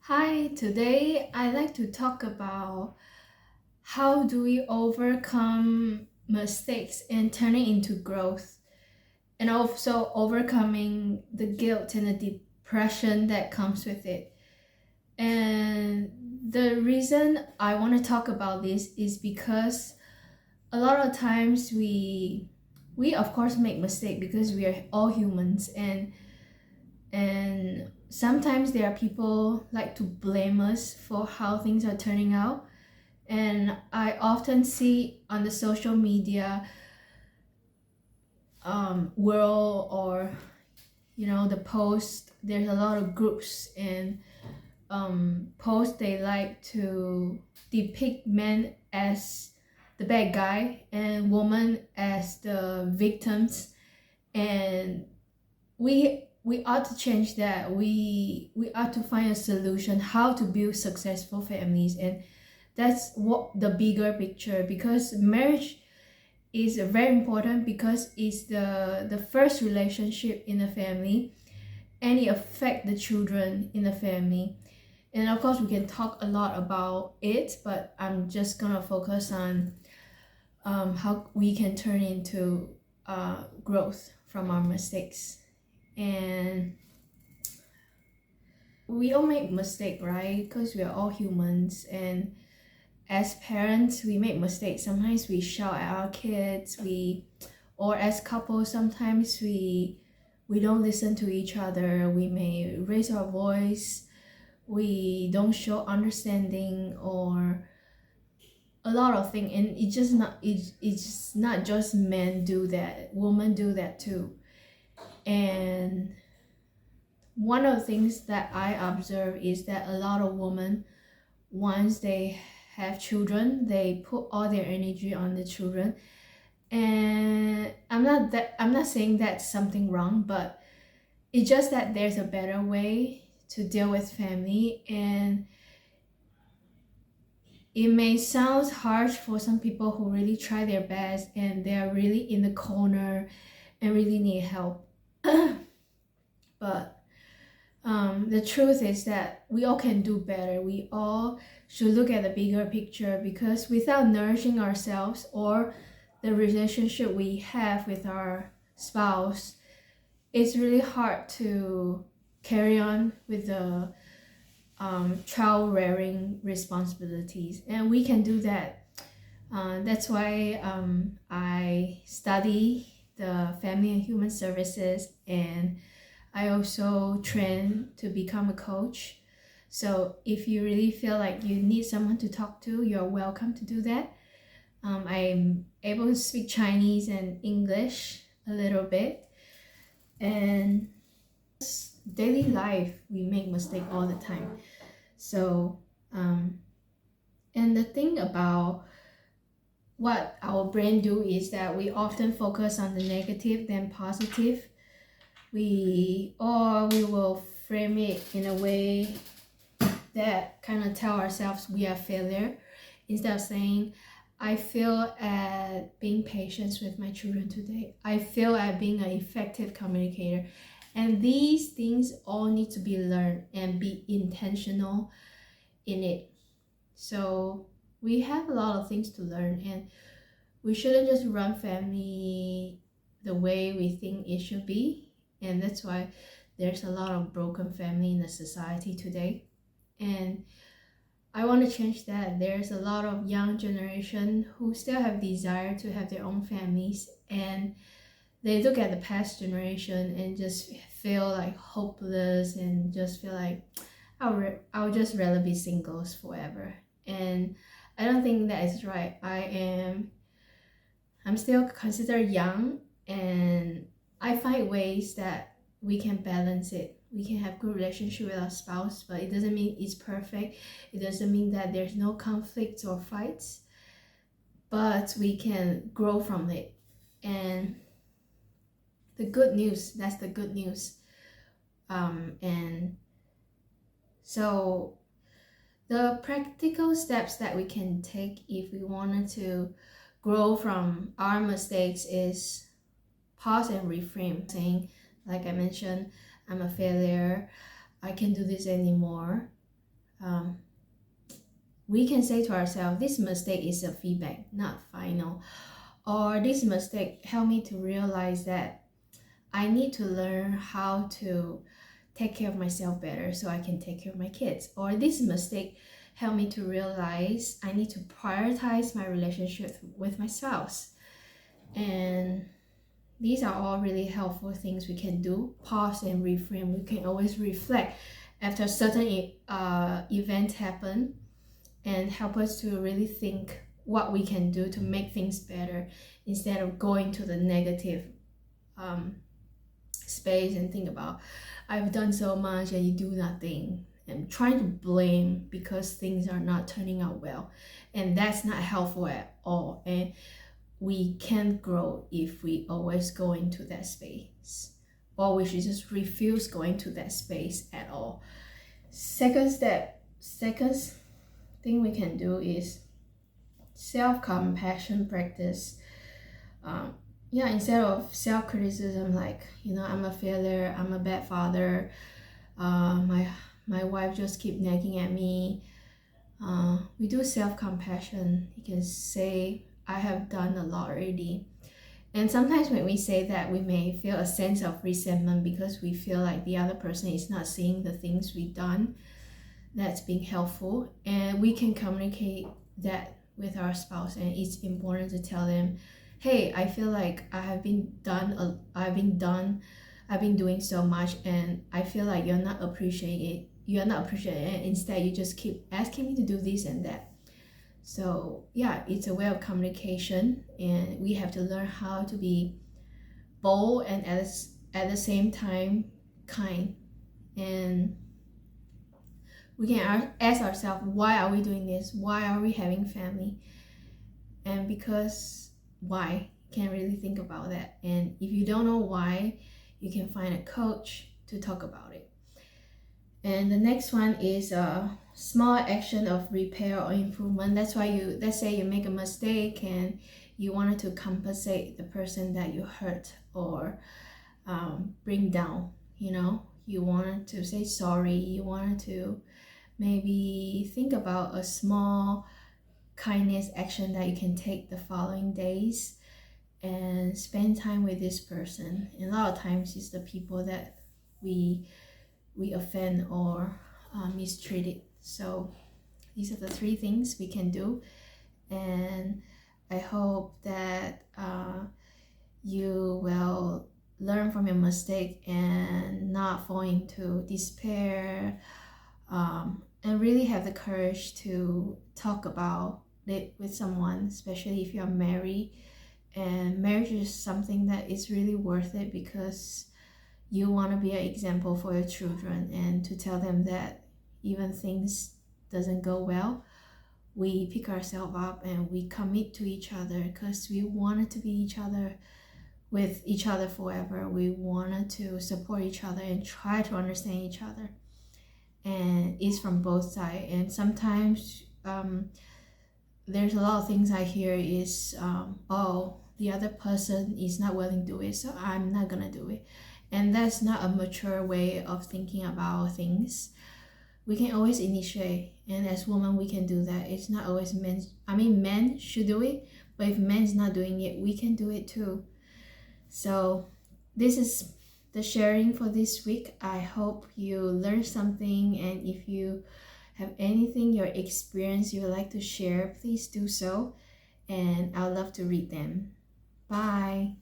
Hi, today I'd like to talk about how do we overcome mistakes and turn it into growth, and also overcoming the guilt and the depression that comes with it. And the reason I want to talk about this is because a lot of times we of course make mistakes because we are all humans, and sometimes there are people like to blame us for how things are turning out. And I often see on the social media world, or the post, there's a lot of groups and posts, they like to depict men as the bad guy and women as the victims. And we ought to change that. We ought to find a solution how to build successful families, and that's what the bigger picture, because marriage is very important, because it's the first relationship in the family, and it affects the children in the family. And of course we can talk a lot about it, but I'm just gonna focus on how we can turn into growth from our mistakes. And we all make mistakes, right? Because we are all humans, and as parents we make mistakes. Sometimes we shout at our kids, or as couples sometimes we don't listen to each other. We may raise our voice, we don't show understanding, or a lot of things. And it's not just men do that, women do that too. And one of the things that I observe is that a lot of women, once they have children, they put all their energy on the children. And I'm not saying that's something wrong, but it's just that there's a better way to deal with family. And it may sound harsh for some people who really try their best and they're really in the corner and really need help. But the truth is that we all can do better. We all should look at the bigger picture, because without nourishing ourselves or the relationship we have with our spouse, it's really hard to carry on with the child rearing responsibilities. And we can do that. That's why I study the Family and Human Services, and I also train to become a coach. So if you really feel like you need someone to talk to, you're welcome to do that. I'm able to speak Chinese and English a little bit. And daily life, we make mistakes all the time. So, and the thing about what our brain do is that we often focus on the negative than positive. We will frame it in a way that kind of tell ourselves we are failure, instead of saying, I fail at being patient with my children today. I fail at being an effective communicator. And these things all need to be learned and be intentional in it. So we have a lot of things to learn, and we shouldn't just run family the way we think it should be. And that's why there's a lot of broken family in the society today. And I want to change that. There's a lot of young generation who still have desire to have their own families, and they look at the past generation and just feel like hopeless, and just feel like I would just rather be singles forever. And I don't think that is right. I'm still considered young, and I find ways that we can balance it. We can have good relationship with our spouse, but it doesn't mean it's perfect. It doesn't mean that there's no conflicts or fights, but we can grow from it. And the good news, that's the good news. And so the practical steps that we can take if we wanted to grow from our mistakes is pause and reframe, saying, like I mentioned, I'm a failure, I can't do this anymore. we can say to ourselves, this mistake is a feedback, not final. Or this mistake helped me to realize that I need to learn how to take care of myself better so I can take care of my kids. Or this mistake helped me to realize I need to prioritize my relationship with my spouse. And these are all really helpful things we can do. Pause and reframe. We can always reflect after certain events happen and help us to really think what we can do to make things better instead of going to the negative space and think about, I've done so much and you do nothing, and trying to blame because things are not turning out well. And that's not helpful at all. And we can't grow if we always go into that space, or we should just refuse going to that space at all. Second thing we can do is self-compassion practice. Instead of self-criticism, like, I'm a failure, I'm a bad father, my wife just keep nagging at me, we do self-compassion. You can say, I have done a lot already. And sometimes when we say that, we may feel a sense of resentment because we feel like the other person is not seeing the things we've done that's being helpful. And we can communicate that with our spouse, and it's important to tell them, hey, I feel like I've been doing so much, and I feel like you're not appreciating it. Instead, you just keep asking me to do this and that. So it's a way of communication, and we have to learn how to be bold and at the same time kind. And we can ask ourselves, why are we doing this? Why are we having family? And because why, you can really think about that. And if you don't know why, you can find a coach to talk about it. And the next one is a small action of repair or improvement. That's why let's say you make a mistake and you wanted to compensate the person that you hurt or bring down. You wanted to say sorry. You wanted to maybe think about a small kindness action that you can take the following days and spend time with this person. And a lot of times it's the people that we offend or mistreated. So these are the 3 things we can do, and I hope that you will learn from your mistake and not fall into despair, and really have the courage to talk about it with someone, especially if you're married. And marriage is something that is really worth it because you want to be an example for your children, and to tell them that even things doesn't go well, we pick ourselves up and we commit to each other because we wanted to be with each other forever. We wanted to support each other and try to understand each other, and it's from both sides. And sometimes there's a lot of things I hear is the other person is not willing to do it, so I'm not gonna do it. And that's not a mature way of thinking about things. We can always initiate, and as women we can do that. It's not always men should do it, but if men's not doing it, we can do it too. So this is the sharing for this week. I hope you learned something, and if you have anything, your experience you would like to share, please do so, and I'd love to read them. Bye.